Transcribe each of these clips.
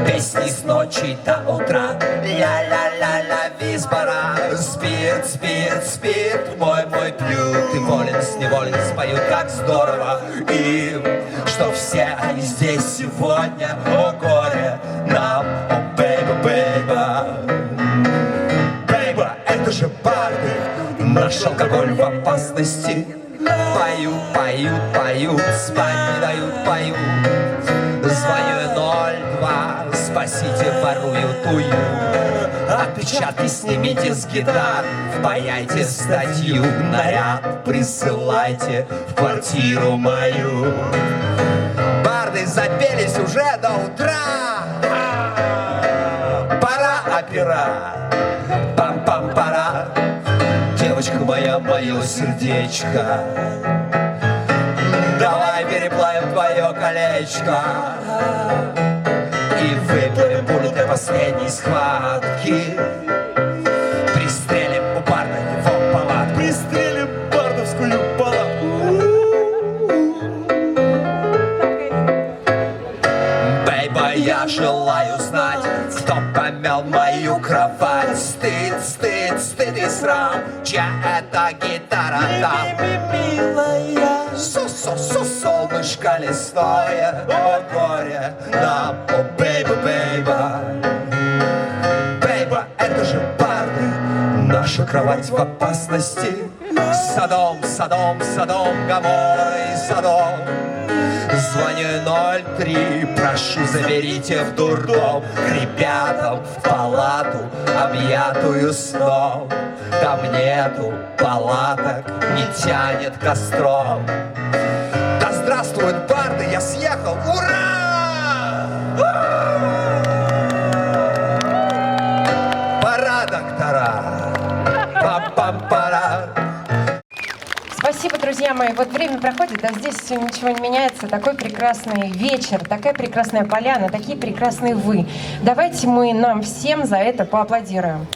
Песни с ночи до утра, ля-ля-ля-ля, визбора. Спирт, спирт, спирт, мой пьют. И волен, неволен споют, как здорово им, что все они здесь сегодня. О горе нам, о бейба, бейба. Бейба, это же барды, наш алкоголь в опасности. Поют, поют, поют, спать не дают, поют. Звоню 02, спасите, воруют, уют. Отпечатки снимите с гитар, впаяйте статью, наряд присылайте в квартиру мою. Барды запелись уже до утра. Пора опера, пам-пам-пора. Девочка моя, мое сердечко, давай переплавим твое колечко и выплывем пулю для последней схватки. Пристрелим у барда его палат, пристрелим бардовскую палатку. Бейба, я желаю знать, кто помял мою кровать. Стыд, стыд, стыд и срам, чья это гитара там? Милая, солнышко лесное, о горе нам, о бейба, бейба. Бейба, это же барды, наша кровать в опасности. Содом, Содом, Содом, Гоморра и Содом. Звоню 03, прошу, заберите в дурдом к ребятам в палату, объятую сном. Там нету палаток, не тянет костром. Да здравствуют барды, я съехал, ура! Пора, доктора, пам-пам-пора. Спасибо, друзья мои. Вот время проходит, а здесь все ничего не меняется. Такой прекрасный вечер, такая прекрасная поляна, такие прекрасные вы. Давайте мы нам всем за это поаплодируем.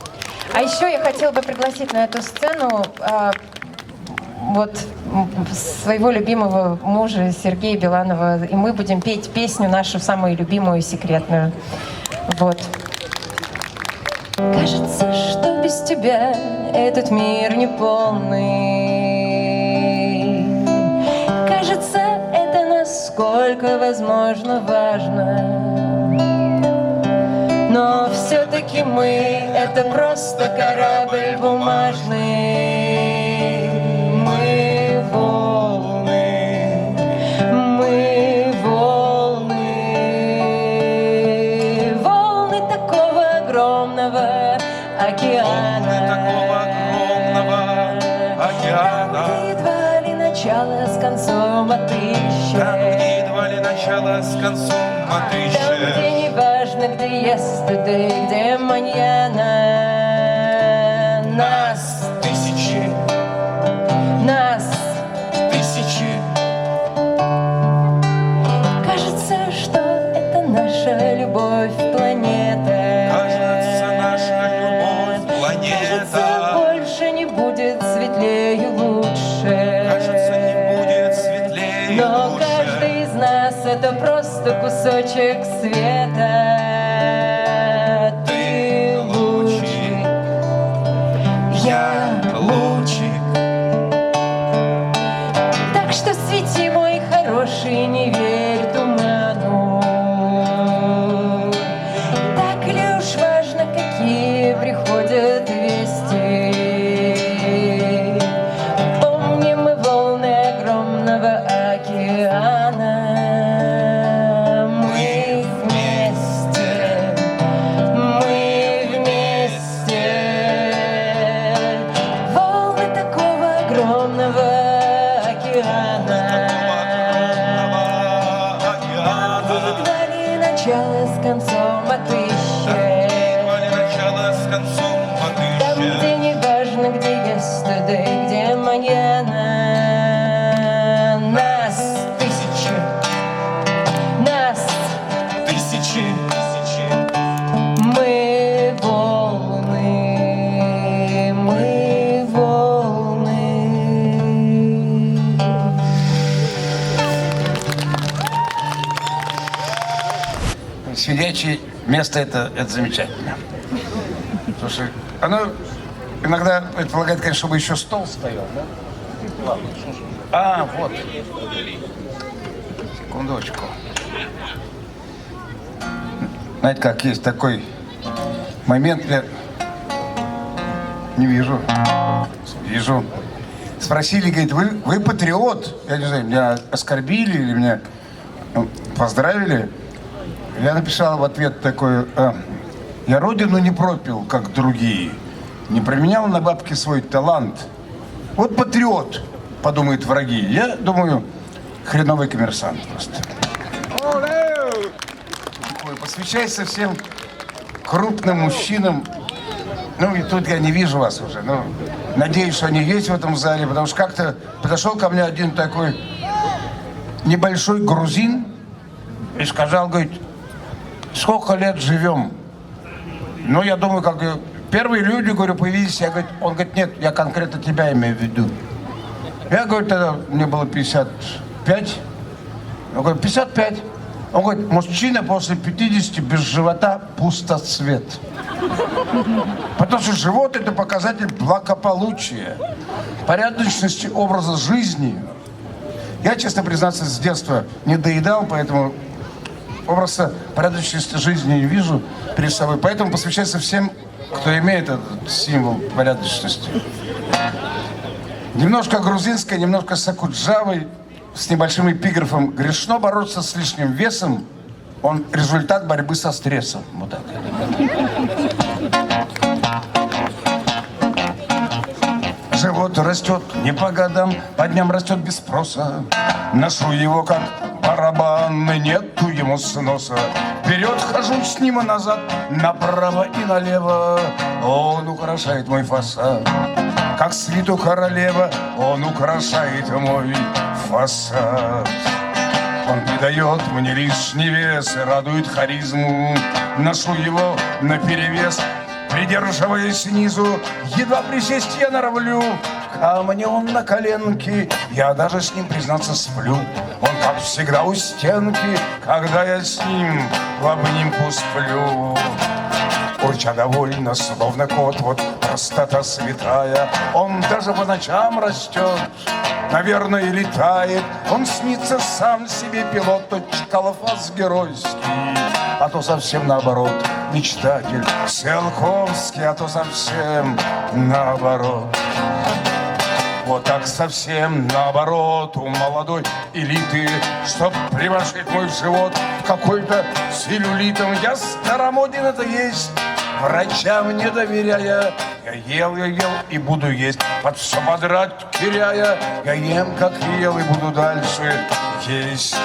А еще я хотела бы пригласить на эту сцену вот своего любимого мужа Сергея Биланова. И мы будем петь песню нашу самую любимую, секретную. Вот. Кажется, что без тебя этот мир не полный. Кажется, это насколько возможно важно. Но все-таки мы — это просто корабль бумажный. Мы волны, мы волны, волны такого огромного океана. Там, где едва ли начало с концом отыщешь. Там, где едва ли начало с концом отыщешь. Там, где не важно, где yesterday, где маньяна. Нас тысячи, нас тысячи. кажется, что это наша любовь, планета. Кажется, наша любовь, Кажется, планета. больше не будет светлее, лучше. Кажется, не будет светлее, Но лучше. каждый из нас — это просто кусочек света. Ты лучик, я лучик. Так что свети, мой хороший, не верь туману. Так ли уж важно, какие приходят вести? Помним мы волны огромного океана. Мы вместе, мы вместе. Волны такого огромного океана. Едва ли начало с концом отыщешь. Едва ли начало с концом Там, где отыщешь. не важно, где yesterday, где маньяна. Нас тысячи, нас Тысячи. мы волны, мы волны. сидячее место это замечательно. Слушай, оно иногда предполагает, конечно, чтобы еще стол стоял, да? Ладно, слушай. А, вот. Секундочку. Знаете, как есть такой момент, я не вижу. Вижу. Спросили, говорит, вы патриот? Я не знаю, меня оскорбили или меня поздравили. Я написал в ответ такой, я родину не пропил, как другие. Не променял на бабки свой талант. Вот патриот, подумают враги. Я думаю, хреновый коммерсант просто. Ой, посвящайся всем крупным мужчинам. Ну, и тут я не вижу вас уже. Но надеюсь, что они есть в этом зале, потому что как-то подошел ко мне один такой небольшой грузин и сказал, говорит, сколько лет живем? Ну, я думаю, как первые люди, говорю, появились. Он говорит, нет, я конкретно тебя имею в виду. Я, говорю, тогда мне было 55. Он говорит, 55. Он говорит, мужчина после 50 без живота пустоцвет. Потому что живот – это показатель благополучия, порядочности образа жизни. Я, честно признаться, с детства не доедал, поэтому образа порядочности жизни не вижу перед собой. Поэтому посвящается всем, кто имеет этот символ порядочности. Немножко грузинской, немножко сакуджавой, с небольшим эпиграфом. Грешно бороться с лишним весом, он результат борьбы со стрессом. Вот так. Живот растет не по годам, по дням растет без спроса. Ношу его как барабан, и нету ему сноса. Вперед хожу с ним и назад, направо и налево. Он украшает мой фасад. Как свиту королева, он украшает мой фасад. Он придает мне лишний вес и радует харизму. Ношу его наперевес, придерживаясь снизу. Едва присесть я норовлю, ко мне он на коленке. Я даже с ним, признаться, сплю. Он, как всегда, у стенки, когда я с ним в обнимку сплю. Урча довольно, словно кот, вот простота святая. Он даже по ночам растет, наверное, и летает. Он снится сам себе, пилот, тот Чкалофас геройский. А то совсем наоборот, мечтатель Циолковский, а то совсем наоборот. Вот так совсем наоборот у молодой элиты, чтоб превратить мой живот в какой-то целлюлитом. Я старомоден это есть, врачам не доверяя. Я ел и буду есть, под все подряд теряя. Я ем, как ел, и буду дальше есть.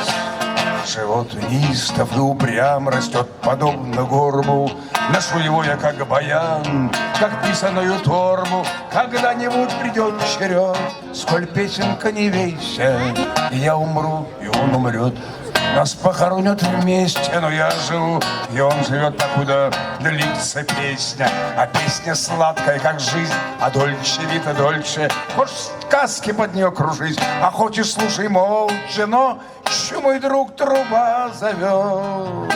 Живот неистов и упрям растет, подобно горбу. Ношу его я как баян, как писаную торбу. Когда-нибудь придет черед, сколь песенка не вейся, и я умру, и он умрет. Нас похоронят вместе, но я живу, и он живет, покуда длится песня. А песня сладкая, как жизнь, а дольче вита дольче. Хочешь сказки под нее кружить, а хочешь слушай молча, но еще мой друг труба зовет.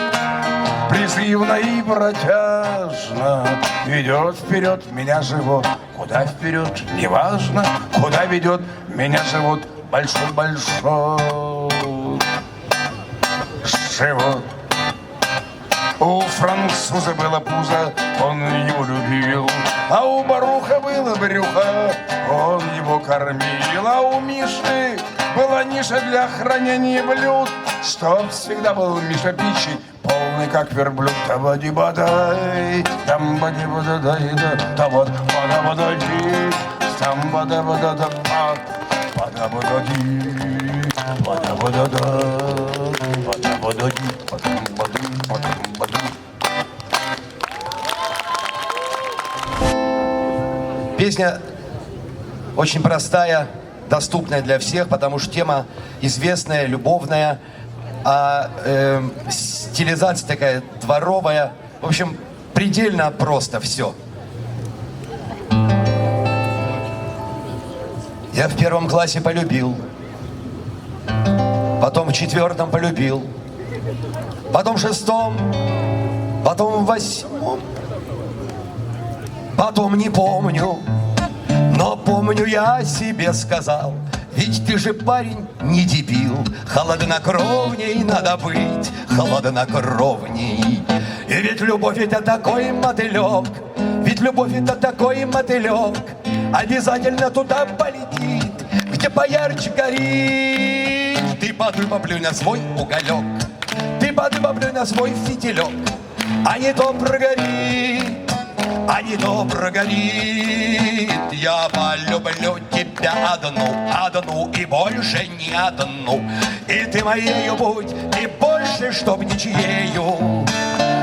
Призывно и протяжно ведет вперед меня живот. Куда вперед, неважно, куда ведет меня живот. Большой-большой живот. У француза было пузо, он его любил, а у Баруха было брюхо, он его кормил, а у Миши была ниша для хранения блюд, чтоб всегда был Миша пищей, полный как верблюд. Табади-бадай, там-бади-бадай, табади-бадай, там-бадай-бадай, Песня очень простая, доступная для всех, потому что тема известная, любовная, а стилизация такая дворовая. В общем, предельно просто все. Я в 1 классе полюбил, потом в 4 полюбил, потом в 6-м, потом в 8-м, потом не помню, но помню, я себе сказал, ведь ты же, парень, не дебил, холоднокровней надо быть, холоднокровней. И ведь любовь это такой мотылек, ведь любовь это такой мотылек, обязательно туда полетит, где поярче горит. Ты подуй, поплюнь на свой уголек, ты подуй, поплюнь на свой фитилек, а не то прогорит, а не то прогорит. Я полюблю тебя одну и больше не одну. И ты моею будь, и больше, чтоб ничьею.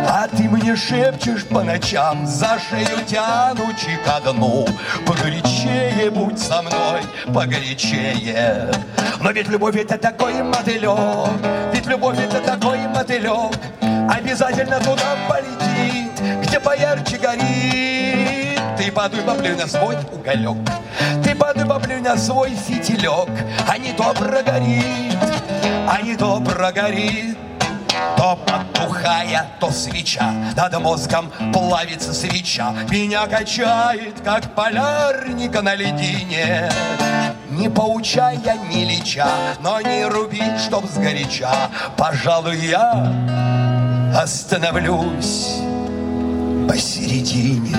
А ты мне шепчешь по ночам, за шею тянучи ко дну. Погорячее будь со мной, погорячее. Но ведь любовь это такой мотылек, ведь любовь это такой мотылек, обязательно туда полетит, где поярче горит. Ты подуй, поплюнь на свой уголек, ты подуй, поплюнь на свой фитилек, а не то прогорит, а не то прогорит. То потухая, то свеча, над мозгом плавится свеча, меня качает, как полярника на ледине. Не поучая, не леча, но не руби, чтоб сгоряча. Пожалуй, я остановлюсь посередине.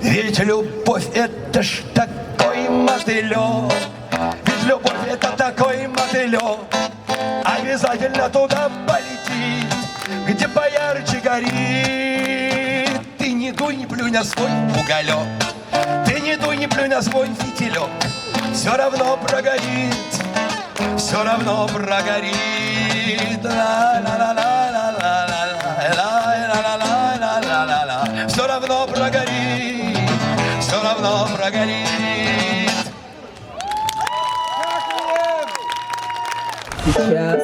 Ведь любовь это ж такой мотылек, ведь любовь это такой мотылек, обязательно туда полетит, где поярче горит. Ты не дуй, не плюнь на свой уголек, ты не дуй, не плюнь на свой фитилек, все равно прогорит, все равно прогорит. Все равно прогорит, все равно прогорит. Сейчас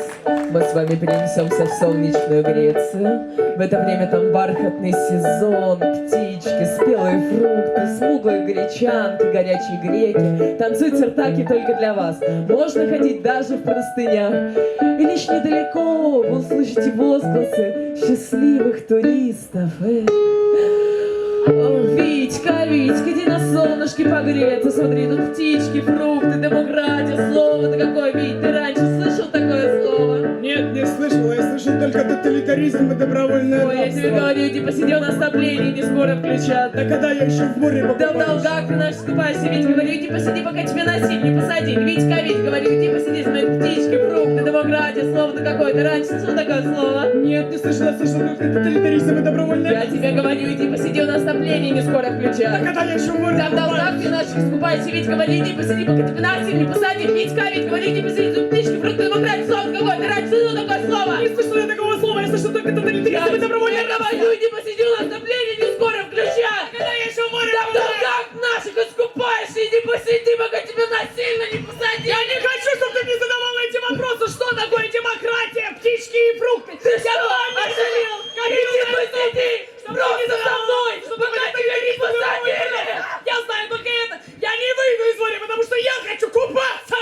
мы с вами перенесемся в солнечную Грецию. В это время там бархатный сезон, птички, спелые фрукты, смуглые гречанки, горячие греки. Танцуют сертаки только для вас. Можно ходить даже в простынях. И лишь недалеко вы услышите возгласы счастливых туристов. О, Витька, Витька, иди на солнышке погреться. Смотри, тут птички, фрукты, демократия. Слово-то какое, Вить, ты раньше слышал такое слово? Нет, не слышал, я слышал только тоталитаризм и добровольное Ой, я тебе рабство. говорю, иди посиди, у нас отопление не скоро включат. Да когда я еще в море Да в покупаюсь? долгах ты наш скупаешься, Вить, говорю, иди посиди, пока тебя насильно не посадили. Витька, Вить, говорю, иди посиди, смотри, птички, фрукты, демократия, слово-то какое, ты раньше слышал такое слово? Нет, не слышал, я слышал только тоталитаризм и добровольное Я рабство. тебе говорю, иди посиди, у нас отопление не скоро Да включат. когда я еще в море Да в долгах покупаюсь? ты наших скупаешься, Вить, говорю, иди посиди, пока тебя насильно не посадили. Витька, Вить, говорю, иди посиди, тут птички, фрукты, демократия, слово какое, ты раньше слышал такое слово? Не слышал я такого слова, я слышал только тоталитаризм и добровольное рабство. говорю, иди посиди, у нас отопление не скоро включат. Когда я еще в море Да в покупаюсь? долгах наших искупаешься, иди посиди, пока тебя насильно не посадили. Я не хочу, чтобы ты мне задавал эти вопросы. Что такое демократия, птички и фрукты? Ты Я что, планирую, ошалел? Иди посиди, просто со мной, пока тебя не посадили. Я знаю только это. Я не выйду из моря, потому что я хочу купаться.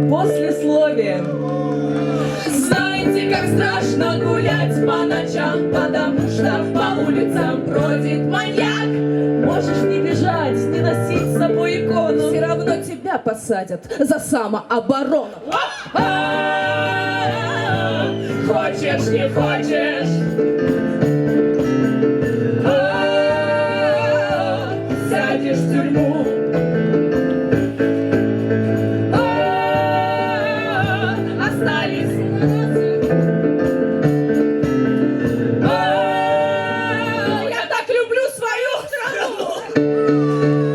Послесловие. Знаете, как страшно гулять по ночам, потому что по улицам бродит маньяк. Можешь не бежать, не носить с собой икону, все равно тебя посадят за самооборону. Хочешь, не хочешь, сядешь в тюрьму. Остались. Я так люблю свою страну.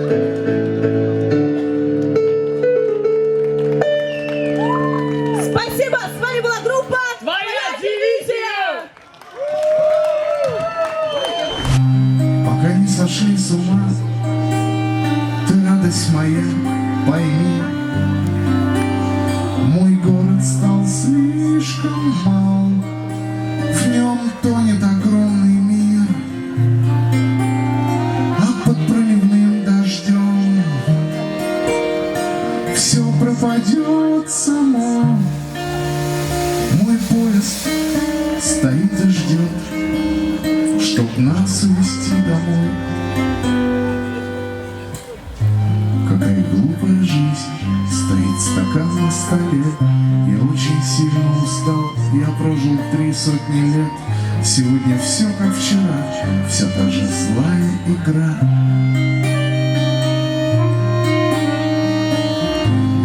Спасибо, с вами была группа Твоя дивизия! ума. Ты, радость моя, пойми, мой город стал слишком мал, в нем тонет огромный мир, а под проливным дождем все пропадет само. Мой поезд стоит и ждет, чтоб нас увезти домой. Какая глупая жизнь, стоит стакан на столе. Я очень сильно устал, я прожил 300 лет. Сегодня все как вчера, вся та же злая игра.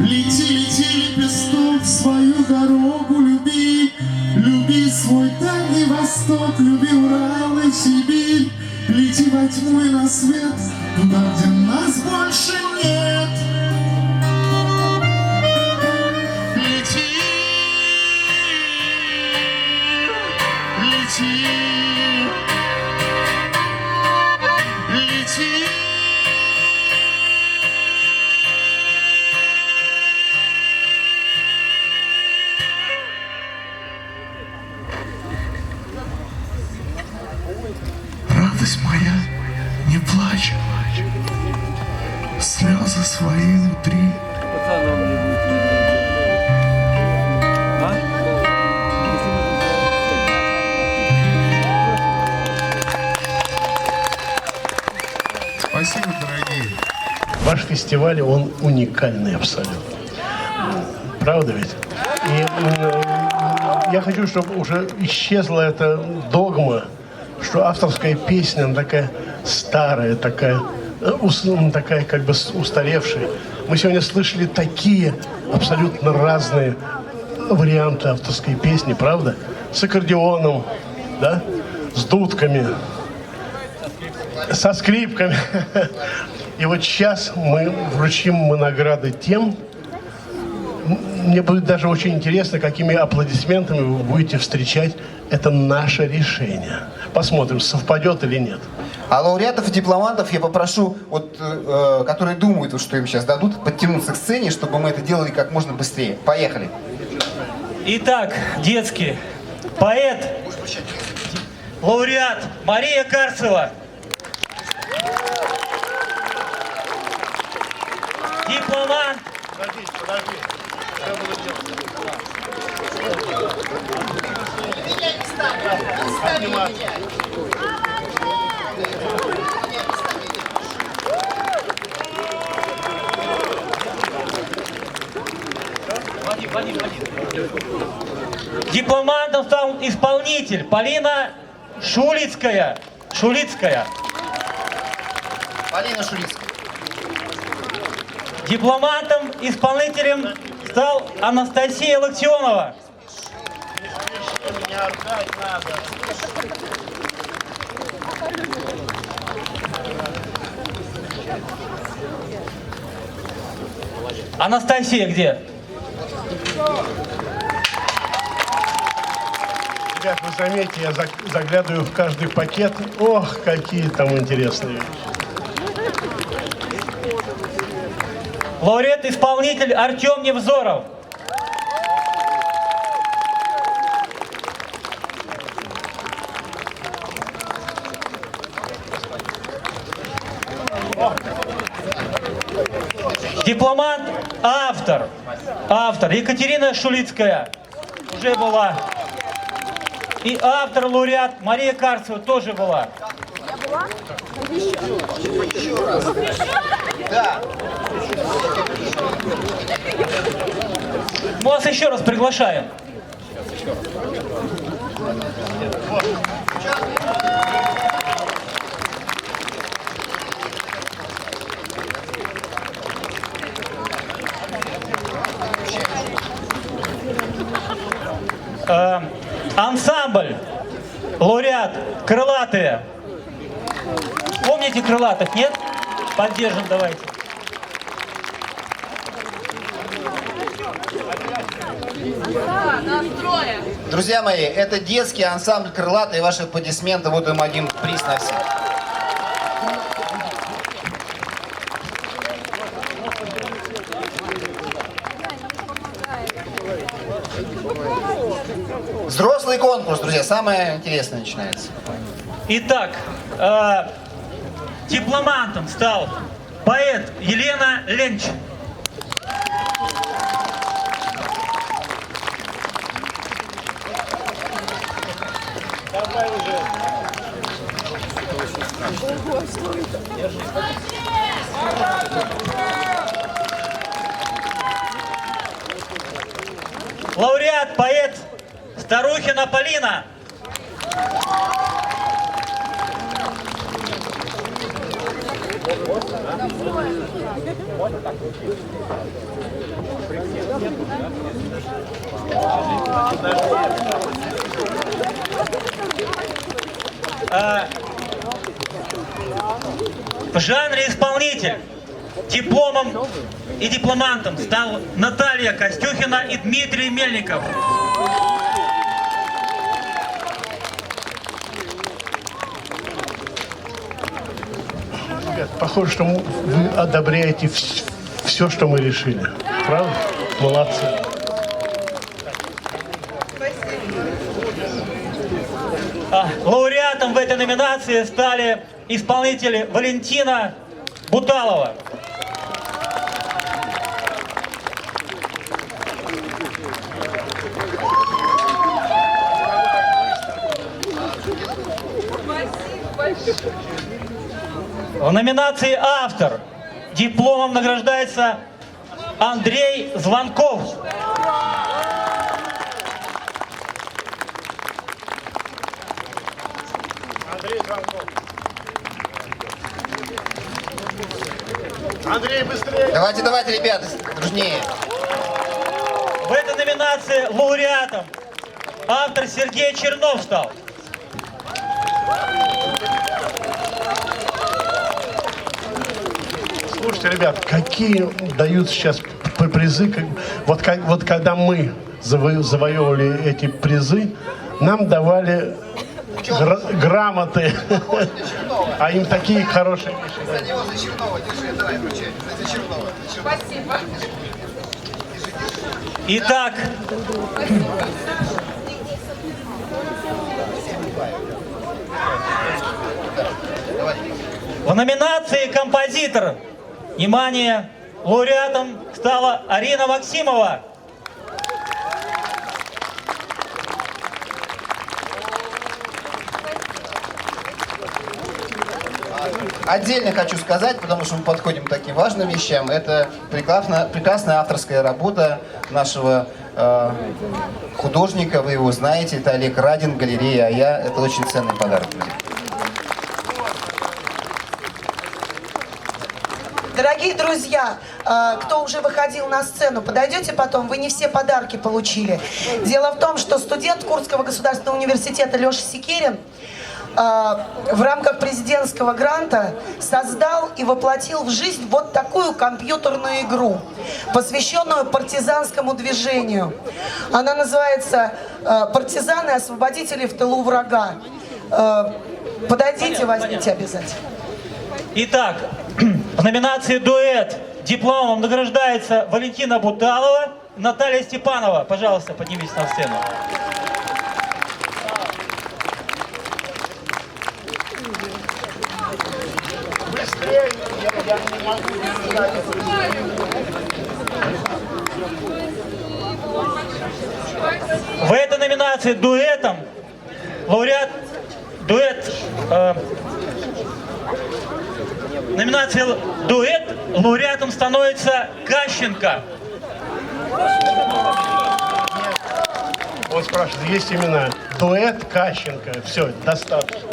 Лети, лети, лепесток, свою дорогу люби. Люби свой Дальний Восток, люби Урал и Сибирь. Лети во тьму и на свет, туда, где нас больше нет. Лети, лети, лети. Радость моя, не плачь, слезы свои внутри. Спасибо, дорогие. Ваш фестиваль, он уникальный абсолютно. Правда ведь? И я хочу, чтобы уже исчезла эта догма, что авторская песня, она такая старая, такая как бы устаревшая. Мы сегодня слышали такие абсолютно разные варианты авторской песни, правда? С аккордеоном, да? С дудками, со скрипками. И вот сейчас мы вручим награды тем. Мне будет даже очень интересно, какими аплодисментами вы будете встречать это наше решение. Посмотрим, совпадет или нет. А лауреатов и дипломантов я попрошу, вот, которые думают, вот, что им сейчас дадут, подтянуться к сцене, чтобы мы это делали как можно быстрее. Поехали. Итак, детский поэт, лауреат Мария Карцева. Дипломант. Подожди. Дипломантом стал исполнитель Полина Шулицкая. Полина Шулицкая. Дипломантом, исполнителем стал Анастасия Локтионова. Анастасия где? Ребят, вы заметите, я заглядываю в каждый пакет. Ох, какие там интересные вещи. Лауреат-исполнитель Артем Невзоров. Дипломант, автор Екатерина Шулицкая уже была. И автор, лауреат Мария Карцева тоже была. Я была? Еще раз. Да. Мы вас еще раз приглашаем. Ансамбль, лауреат, крылатые. Помните крылатых, нет? Поддержим, давайте. Друзья мои, это детский ансамбль «Крылатые». Ваши аплодисменты, вот им один приз на всех. Новый конкурс, друзья, самое интересное начинается. Итак, дипломантом стал поэт Елена Ленч. Лауреат, поэт Старухина Полина. В жанре исполнитель дипломом и дипломантом стал Наталья Костюхина и Дмитрий Мельников. Ребят, похоже, что вы одобряете все, что мы решили. Правда? Молодцы. Лауреатом в этой номинации стали исполнители Валентина Буталова. В номинации «Автор» дипломом награждается Андрей Звонков. Андрей, быстрее! Давайте, ребята, дружнее. В этой номинации лауреатом автор Сергей Чернов стал. Слушайте, ребят, какие дают сейчас призы. Вот когда мы завоевывали эти призы, нам давали грамоты, а им такие хорошие вещи. За него, за Чернова, держи, давай, вручай. За Чернова. Спасибо. Итак, в номинации «Композитор» внимание, лауреатом стала Арина Максимова. Отдельно хочу сказать, потому что мы подходим к таким важным вещам. Это прекрасная авторская работа нашего художника. Вы его знаете. Это Олег Радин, галерея «А-Я». Это очень ценный подарок. Дорогие друзья, кто уже выходил на сцену, подойдете потом, вы не все подарки получили. Дело в том, что студент Курского государственного университета Леша Секерин в рамках президентского гранта создал и воплотил в жизнь вот такую компьютерную игру, посвященную партизанскому движению. Она называется «Партизаны-освободители в тылу врага». Подойдите, возьмите обязательно. Итак, в номинации «Дуэт» дипломом награждается Валентина Буталова, Наталья Степанова. Пожалуйста, поднимитесь на сцену. В этой номинации дуэтом лауреат номинация дуэт лауреатом становится Кащенко. Вот спрашивают, есть имена. Дуэт Кащенко. Все, достаточно.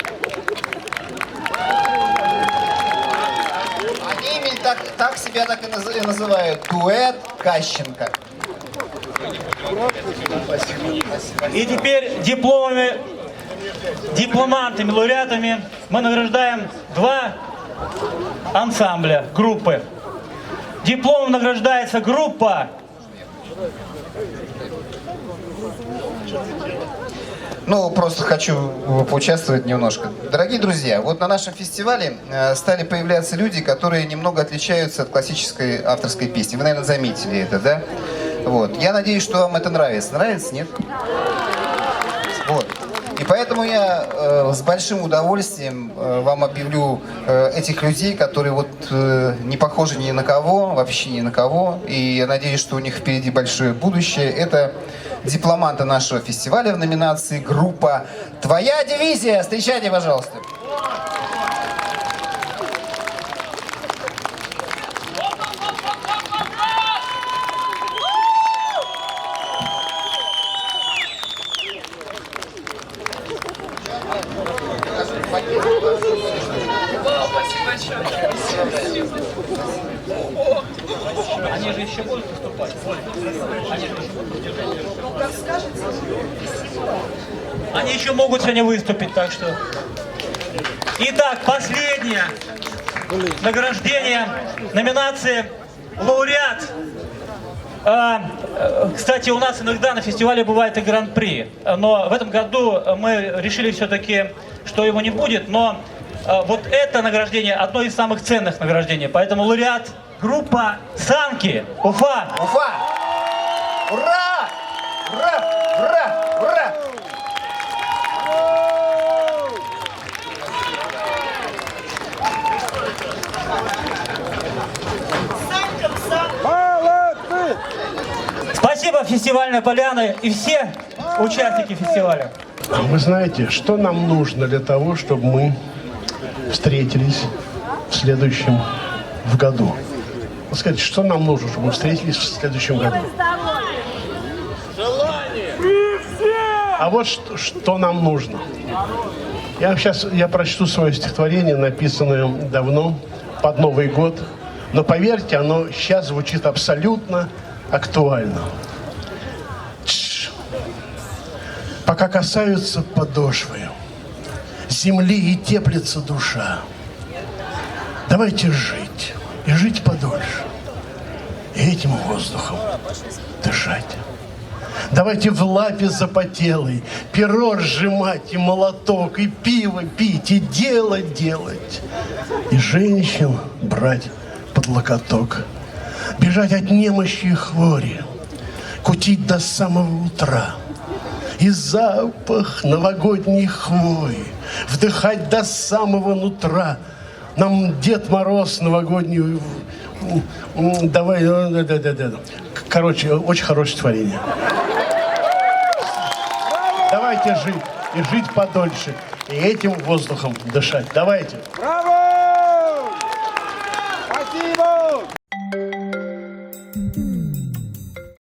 Они именно так себя так и называют. Дуэт Кащенко. И теперь дипломантами, лауреатами мы награждаем два ансамбля, группы. Дипломом награждается группа. Ну, просто хочу поучаствовать немножко. Дорогие друзья, вот на нашем фестивале стали появляться люди, которые немного отличаются от классической авторской песни. Вы, наверное, заметили это, да? Вот. Я надеюсь, что вам это нравится. Нравится, нет? Вот. И поэтому я с большим удовольствием вам объявлю этих людей, которые вот не похожи ни на кого, вообще ни на кого. И я надеюсь, что у них впереди большое будущее. Это дипломанты нашего фестиваля в номинации группа «Твоя дивизия». Встречайте, пожалуйста. Они же еще будут выступать. Они еще могут сегодня выступить, так что... Итак, последнее награждение, номинации «Лауреат». Кстати, у нас иногда на фестивале бывает и гран-при, но в этом году мы решили все-таки, что его не будет, но вот это награждение одно из самых ценных награждений, поэтому лауреат группа «Санки», Уфа. Уфа! Ура! Ура! Ура! Ура! Спасибо, фестивальная поляна и все участники фестиваля. Вы знаете, что нам нужно для того, чтобы мы встретились в следующем году? Вот скажите, что нам нужно, чтобы мы встретились в следующем году? А вот что нам нужно. Я прочту свое стихотворение, написанное давно, под Новый год. Но поверьте, оно сейчас звучит абсолютно актуально. Пока касаются подошвы земли и теплится душа, давайте жить и жить подольше, и этим воздухом дышать. Давайте в лапе запотелой перо сжимать, и молоток, и пиво пить, и дело делать, и женщин брать под локоток, бежать от немощи и хвори, кутить до самого утра, и запах новогодней хвои вдыхать до самого нутра. Нам Дед Мороз новогоднюю... Давай... Короче, очень хорошее творение. Давайте жить. И жить подольше. И этим воздухом дышать. Давайте. Браво! Спасибо!